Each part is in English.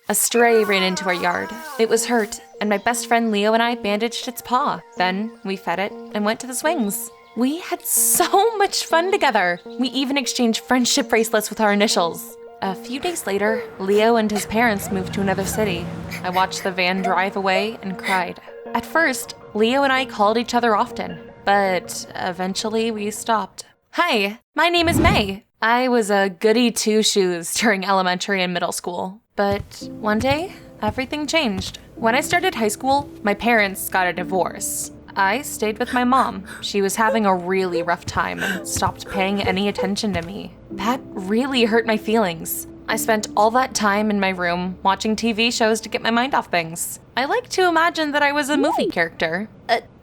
A stray ran into our yard. It was hurt, and my best friend Leo and I bandaged its paw. Then we fed it and went to the swings. We had so much fun together. We even exchanged friendship bracelets with our initials. A few days later, Leo and his parents moved to another city. I watched the van drive away and cried. At first, Leo and I called each other often, but eventually we stopped. Hi, my name is May. I was a goody-two-shoes during elementary and middle school. But one day, everything changed. When I started high school, my parents got a divorce. I stayed with my mom. She was having a really rough time and stopped paying any attention to me. That really hurt my feelings. I spent all that time in my room watching TV shows to get my mind off things. I like to imagine that I was a movie character.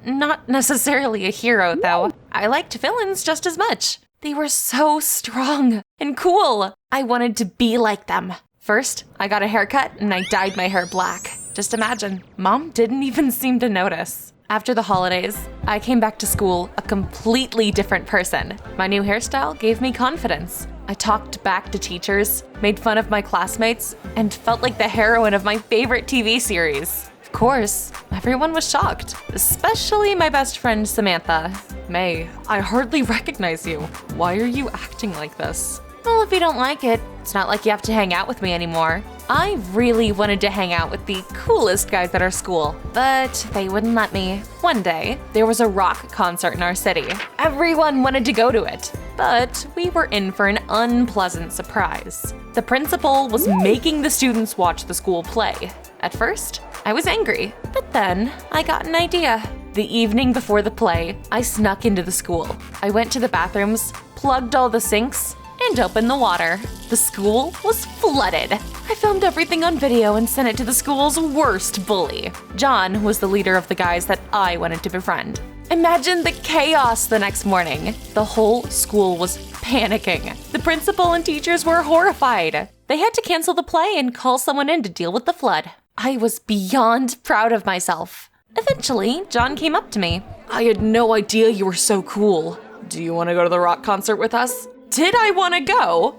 Not necessarily a hero, though. I liked villains just as much. They were so strong and cool. I wanted to be like them. First, I got a haircut and I dyed my hair black. Just imagine, Mom didn't even seem to notice. After the holidays, I came back to school a completely different person. My new hairstyle gave me confidence. I talked back to teachers, made fun of my classmates, and felt like the heroine of my favorite TV series. Of course, everyone was shocked, especially my best friend Samantha. May, I hardly recognize you. Why are you acting like this? Well, if you don't like it, it's not like you have to hang out with me anymore. I really wanted to hang out with the coolest guys at our school, but they wouldn't let me. One day, there was a rock concert in our city. Everyone wanted to go to it, but we were in for an unpleasant surprise. The principal was making the students watch the school play. At first, I was angry, but then I got an idea. The evening before the play, I snuck into the school. I went to the bathrooms, plugged all the sinks, and opened the water. The school was flooded. I filmed everything on video and sent it to the school's worst bully. John was the leader of the guys that I wanted to befriend. Imagine the chaos the next morning. The whole school was panicking. The principal and teachers were horrified. They had to cancel the play and call someone in to deal with the flood. I was beyond proud of myself. Eventually, John came up to me. I had no idea you were so cool. Do you want to go to the rock concert with us? Did I want to go?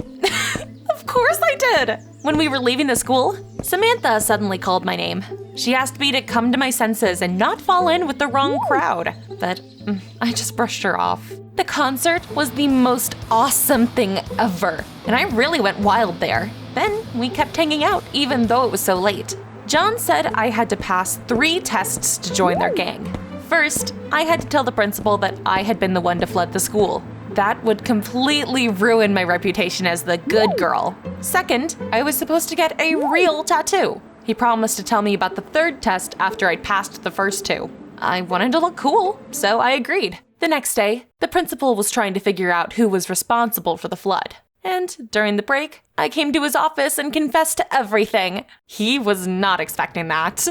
Of course I did! When we were leaving the school, Samantha suddenly called my name. She asked me to come to my senses and not fall in with the wrong crowd, but I just brushed her off. The concert was the most awesome thing ever, and I really went wild there. Then we kept hanging out even though it was so late. John said I had to pass 3 tests to join their gang. First, I had to tell the principal that I had been the one to flood the school. That would completely ruin my reputation as the good girl. Second, I was supposed to get a real tattoo. He promised to tell me about the 3rd test after I'd passed the first 2. I wanted to look cool, so I agreed. The next day, the principal was trying to figure out who was responsible for the flood. And during the break, I came to his office and confessed to everything. He was not expecting that.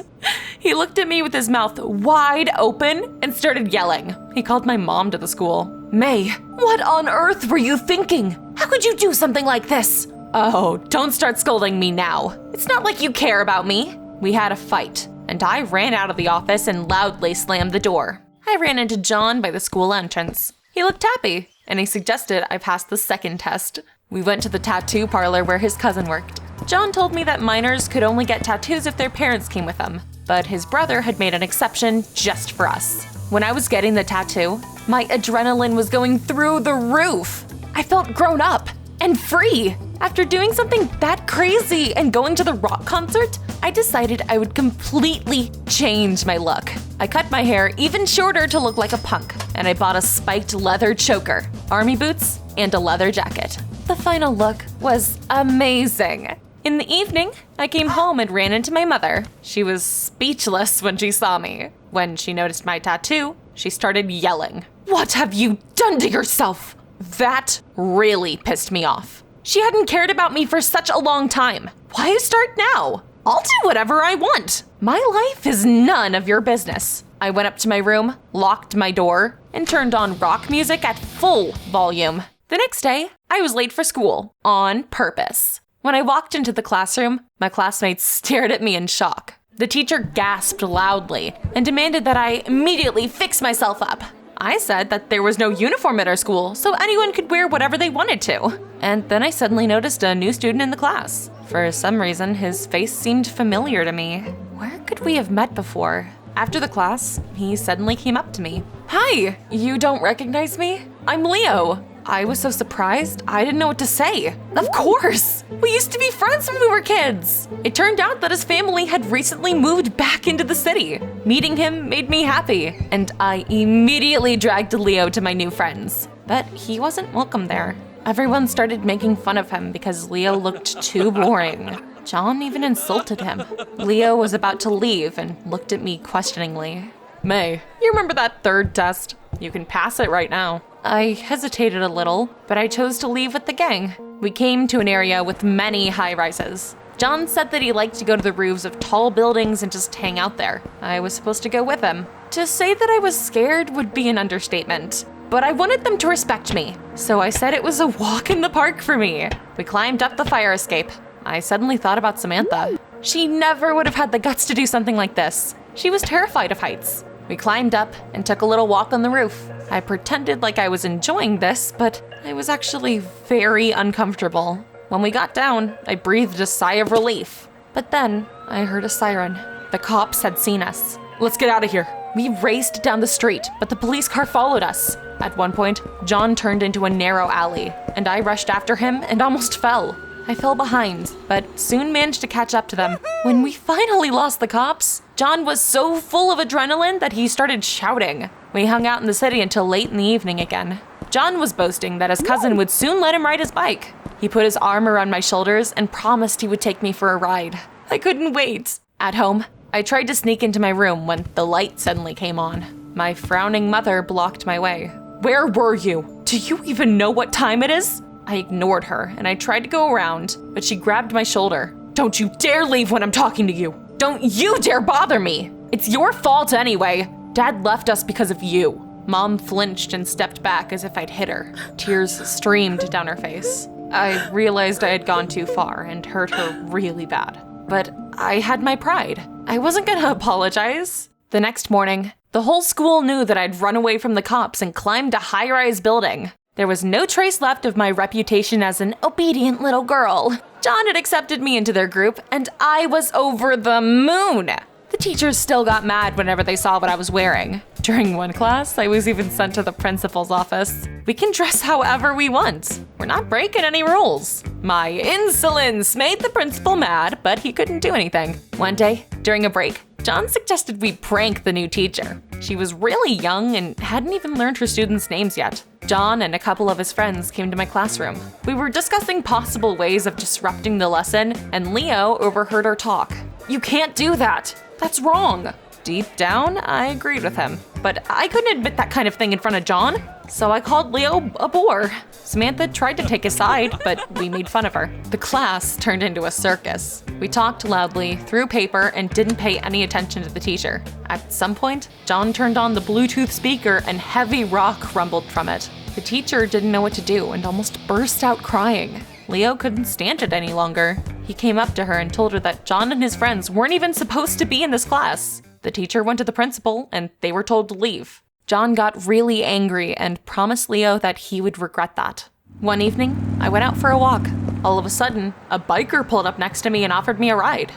He looked at me with his mouth wide open and started yelling. He called my mom to the school. May, what on earth were you thinking? How could you do something like this? Oh, don't start scolding me now. It's not like you care about me. We had a fight, and I ran out of the office and loudly slammed the door. I ran into John by the school entrance. He looked happy, and he suggested I pass the 2nd test. We went to the tattoo parlor where his cousin worked. John told me that minors could only get tattoos if their parents came with them, but his brother had made an exception just for us. When I was getting the tattoo, my adrenaline was going through the roof. I felt grown up and free. After doing something that crazy and going to the rock concert, I decided I would completely change my look. I cut my hair even shorter to look like a punk, and I bought a spiked leather choker, army boots, and a leather jacket. The final look was amazing. In the evening, I came home and ran into my mother. She was speechless when she saw me. When she noticed my tattoo, she started yelling. What have you done to yourself? That really pissed me off. She hadn't cared about me for such a long time. Why start now? I'll do whatever I want. My life is none of your business. I went up to my room, locked my door, and turned on rock music at full volume. The next day, I was late for school, on purpose. When I walked into the classroom, my classmates stared at me in shock. The teacher gasped loudly and demanded that I immediately fix myself up. I said that there was no uniform at our school, so anyone could wear whatever they wanted to. And then I suddenly noticed a new student in the class. For some reason, his face seemed familiar to me. Where could we have met before? After the class, he suddenly came up to me. Hi, you don't recognize me? I'm Leo. I was so surprised, I didn't know what to say. Of course! We used to be friends when we were kids! It turned out that his family had recently moved back into the city. Meeting him made me happy, and I immediately dragged Leo to my new friends. But he wasn't welcome there. Everyone started making fun of him because Leo looked too boring. John even insulted him. Leo was about to leave and looked at me questioningly. May, you remember that third test? You can pass it right now. I hesitated a little, but I chose to leave with the gang. We came to an area with many high-rises. John said that he liked to go to the roofs of tall buildings and just hang out there. I was supposed to go with him. To say that I was scared would be an understatement, but I wanted them to respect me, so I said it was a walk in the park for me. We climbed up the fire escape. I suddenly thought about Samantha. She never would have had the guts to do something like this. She was terrified of heights. We climbed up and took a little walk on the roof. I pretended like I was enjoying this, but I was actually very uncomfortable. When we got down, I breathed a sigh of relief. But then I heard a siren. The cops had seen us. Let's get out of here. We raced down the street, but the police car followed us. At one point, John turned into a narrow alley, and I rushed after him and almost fell. I fell behind, but soon managed to catch up to them. When we finally lost the cops, John was so full of adrenaline that he started shouting. We hung out in the city until late in the evening again. John was boasting that his cousin would soon let him ride his bike. He put his arm around my shoulders and promised he would take me for a ride. I couldn't wait. At home, I tried to sneak into my room when the light suddenly came on. My frowning mother blocked my way. Where were you? Do you even know what time it is? I ignored her and I tried to go around, but she grabbed my shoulder. Don't you dare leave when I'm talking to you. Don't you dare bother me. It's your fault anyway. Dad left us because of you. Mom flinched and stepped back as if I'd hit her. Tears streamed down her face. I realized I had gone too far and hurt her really bad. But I had my pride. I wasn't gonna apologize. The next morning, the whole school knew that I'd run away from the cops and climbed a high-rise building. There was no trace left of my reputation as an obedient little girl. John had accepted me into their group, and I was over the moon. The teachers still got mad whenever they saw what I was wearing. During one class, I was even sent to the principal's office. We can dress however we want. We're not breaking any rules. My insolence made the principal mad, but he couldn't do anything. One day, during a break, John suggested we prank the new teacher. She was really young and hadn't even learned her students' names yet. John and a couple of his friends came to my classroom. We were discussing possible ways of disrupting the lesson, and Leo overheard our talk. You can't do that. That's wrong. Deep down, I agreed with him, but I couldn't admit that kind of thing in front of John, so I called Leo a bore. Samantha tried to take his side, but we made fun of her. The class turned into a circus. We talked loudly, threw paper, and didn't pay any attention to the teacher. At some point, John turned on the Bluetooth speaker and heavy rock rumbled from it. The teacher didn't know what to do and almost burst out crying. Leo couldn't stand it any longer. He came up to her and told her that John and his friends weren't even supposed to be in this class. The teacher went to the principal and they were told to leave. John got really angry and promised Leo that he would regret that. One evening, I went out for a walk. All of a sudden, a biker pulled up next to me and offered me a ride.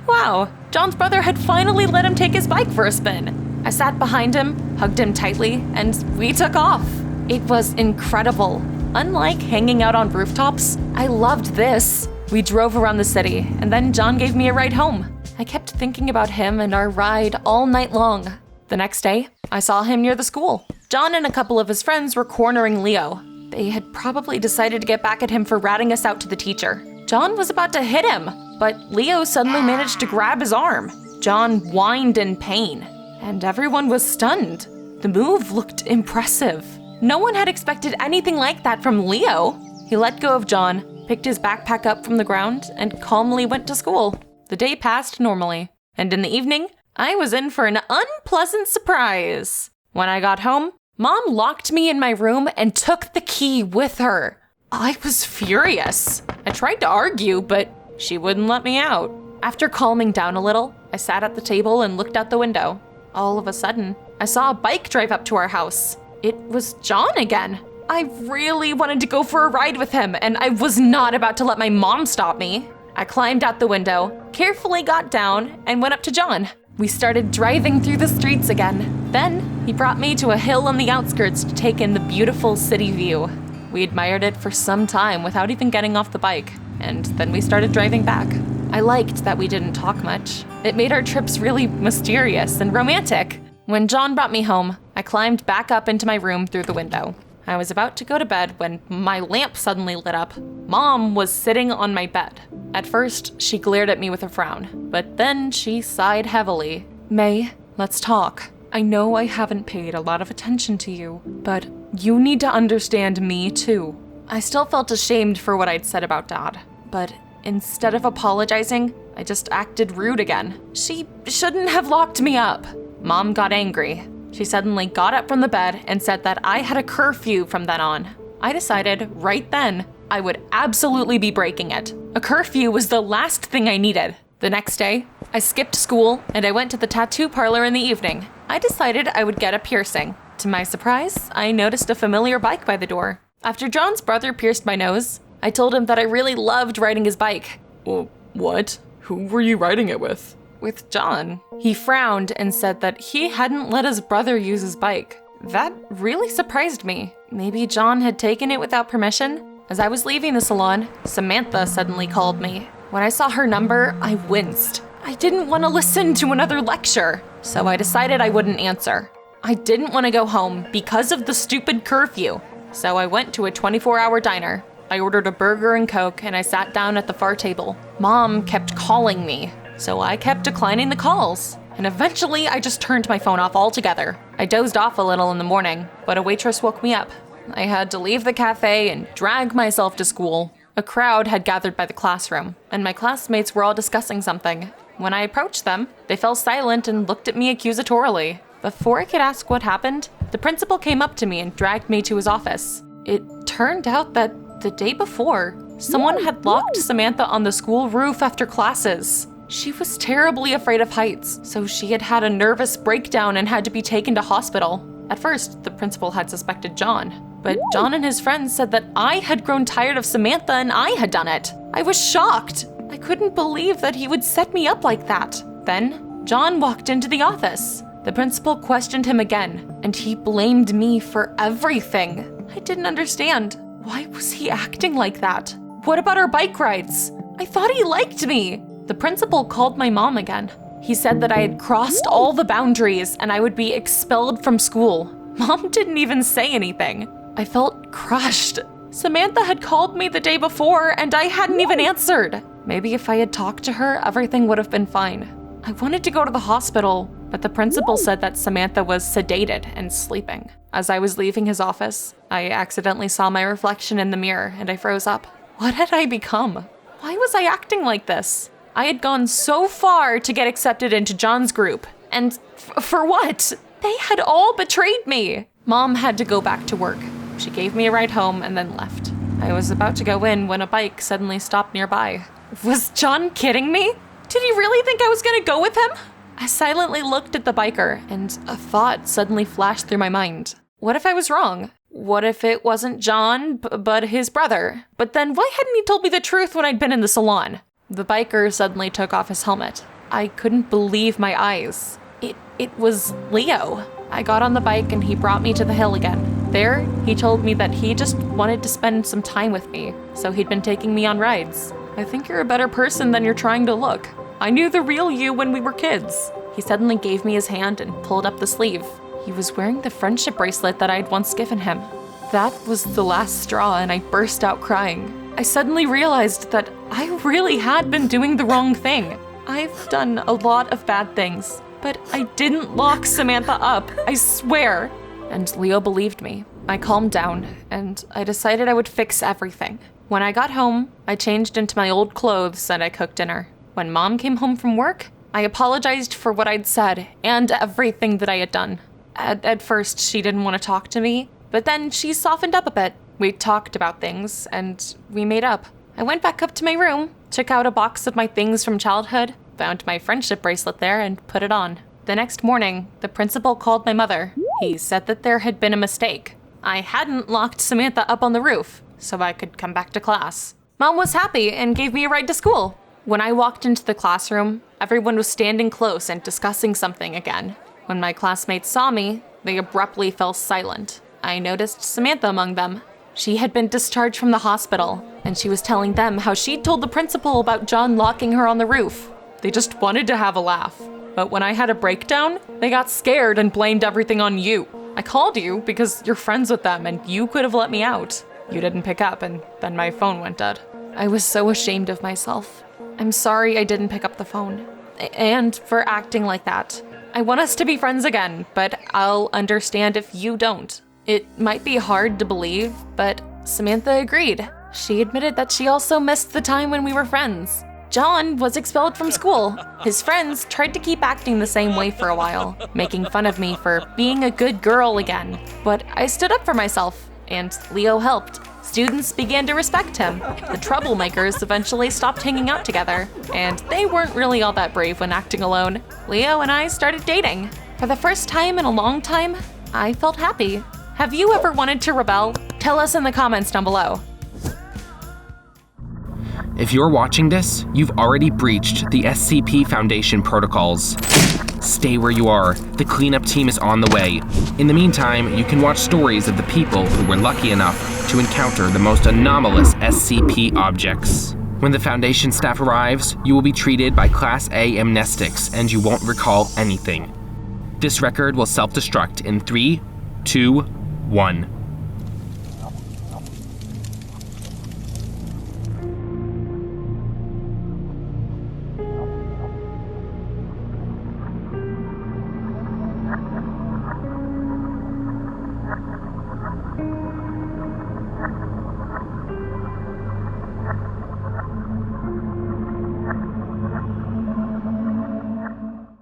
Wow, John's brother had finally let him take his bike for a spin. I sat behind him, hugged him tightly, and we took off. It was incredible. Unlike hanging out on rooftops, I loved this. We drove around the city, and then John gave me a ride home. I kept thinking about him and our ride all night long. The next day, I saw him near the school. John and a couple of his friends were cornering Leo. They had probably decided to get back at him for ratting us out to the teacher. John was about to hit him, but Leo suddenly managed to grab his arm. John whined in pain, and everyone was stunned. The move looked impressive. No one had expected anything like that from Leo. He let go of John, picked his backpack up from the ground, and calmly went to school. The day passed normally, and in the evening, I was in for an unpleasant surprise. When I got home, Mom locked me in my room and took the key with her. I was furious. I tried to argue, but she wouldn't let me out. After calming down a little, I sat at the table and looked out the window. All of a sudden, I saw a bike drive up to our house. It was John again. I really wanted to go for a ride with him, and I was not about to let my mom stop me. I climbed out the window, carefully got down, and went up to John. We started driving through the streets again. Then, he brought me to a hill on the outskirts to take in the beautiful city view. We admired it for some time without even getting off the bike, and then we started driving back. I liked that we didn't talk much. It made our trips really mysterious and romantic. When John brought me home, I climbed back up into my room through the window. I was about to go to bed when my lamp suddenly lit up. Mom was sitting on my bed. At first, she glared at me with a frown, but then she sighed heavily. "May, let's talk. I know I haven't paid a lot of attention to you, but you need to understand me too." I still felt ashamed for what I'd said about Dad, but instead of apologizing, I just acted rude again. She shouldn't have locked me up. Mom got angry. She suddenly got up from the bed and said that I had a curfew from then on. I decided right then I would absolutely be breaking it. A curfew was the last thing I needed. The next day, I skipped school and I went to the tattoo parlor in the evening. I decided I would get a piercing. To my surprise, I noticed a familiar bike by the door. After John's brother pierced my nose, I told him that I really loved riding his bike. What? Who were you riding it with? With John. He frowned and said that he hadn't let his brother use his bike. That really surprised me. Maybe John had taken it without permission? As I was leaving the salon, Samantha suddenly called me. When I saw her number, I winced. I didn't want to listen to another lecture, so I decided I wouldn't answer. I didn't want to go home because of the stupid curfew, so I went to a 24-hour diner. I ordered a burger and Coke, and I sat down at the far table. Mom kept calling me, so I kept declining the calls. And eventually, I just turned my phone off altogether. I dozed off a little in the morning, but a waitress woke me up. I had to leave the cafe and drag myself to school. A crowd had gathered by the classroom, and my classmates were all discussing something. When I approached them, they fell silent and looked at me accusatorily. Before I could ask what happened, the principal came up to me and dragged me to his office. It turned out that the day before, someone had locked Samantha on the school roof after classes. She was terribly afraid of heights, so she had had a nervous breakdown and had to be taken to hospital. At first, the principal had suspected John, but John and his friends said that I had grown tired of Samantha and I had done it. I was shocked. I couldn't believe that he would set me up like that. Then, John walked into the office. The principal questioned him again, and he blamed me for everything. I didn't understand. Why was he acting like that? What about our bike rides? I thought he liked me. The principal called my mom again. He said that I had crossed all the boundaries and I would be expelled from school. Mom didn't even say anything. I felt crushed. Samantha had called me the day before and I hadn't even answered. Maybe if I had talked to her, everything would have been fine. I wanted to go to the hospital, but the principal said that Samantha was sedated and sleeping. As I was leaving his office, I accidentally saw my reflection in the mirror and I froze up. What had I become? Why was I acting like this? I had gone so far to get accepted into John's group. And for what? They had all betrayed me. Mom had to go back to work. She gave me a ride home and then left. I was about to go in when a bike suddenly stopped nearby. Was John kidding me? Did he really think I was gonna go with him? I silently looked at the biker and a thought suddenly flashed through my mind. What if I was wrong? What if it wasn't John, but his brother? But then why hadn't he told me the truth when I'd been in the salon? The biker suddenly took off his helmet. I couldn't believe my eyes. It was Leo. I got on the bike and he brought me to the hill again. There, he told me that he just wanted to spend some time with me, so he'd been taking me on rides. I think you're a better person than you're trying to look. I knew the real you when we were kids. He suddenly gave me his hand and pulled up the sleeve. He was wearing the friendship bracelet that I'd once given him. That was the last straw and I burst out crying. I suddenly realized that I really had been doing the wrong thing. I've done a lot of bad things, but I didn't lock Samantha up, I swear. And Leo believed me. I calmed down, and I decided I would fix everything. When I got home, I changed into my old clothes and I cooked dinner. When Mom came home from work, I apologized for what I'd said and everything that I had done. At first, she didn't want to talk to me, but then she softened up a bit. We talked about things, and we made up. I went back up to my room, took out a box of my things from childhood, found my friendship bracelet there, and put it on. The next morning, the principal called my mother. He said that there had been a mistake. I hadn't locked Samantha up on the roof, so I could come back to class. Mom was happy and gave me a ride to school. When I walked into the classroom, everyone was standing close and discussing something again. When my classmates saw me, they abruptly fell silent. I noticed Samantha among them. She had been discharged from the hospital, and she was telling them how she'd told the principal about John locking her on the roof. They just wanted to have a laugh. But when I had a breakdown, they got scared and blamed everything on you. I called you because you're friends with them and you could have let me out. You didn't pick up, and then my phone went dead. I was so ashamed of myself. I'm sorry I didn't pick up the phone. And for acting like that. I want us to be friends again, but I'll understand if you don't. It might be hard to believe, but Samantha agreed. She admitted that she also missed the time when we were friends. John was expelled from school. His friends tried to keep acting the same way for a while, making fun of me for being a good girl again. But I stood up for myself, and Leo helped. Students began to respect him. The troublemakers eventually stopped hanging out together, and they weren't really all that brave when acting alone. Leo and I started dating. For the first time in a long time, I felt happy. Have you ever wanted to rebel? Tell us in the comments down below. If you're watching this, you've already breached the SCP Foundation protocols. Stay where you are. The cleanup team is on the way. In the meantime, you can watch stories of the people who were lucky enough to encounter the most anomalous SCP objects. When the Foundation staff arrives, you will be treated by Class A amnestics and you won't recall anything. This record will self-destruct in 3, 2, 1.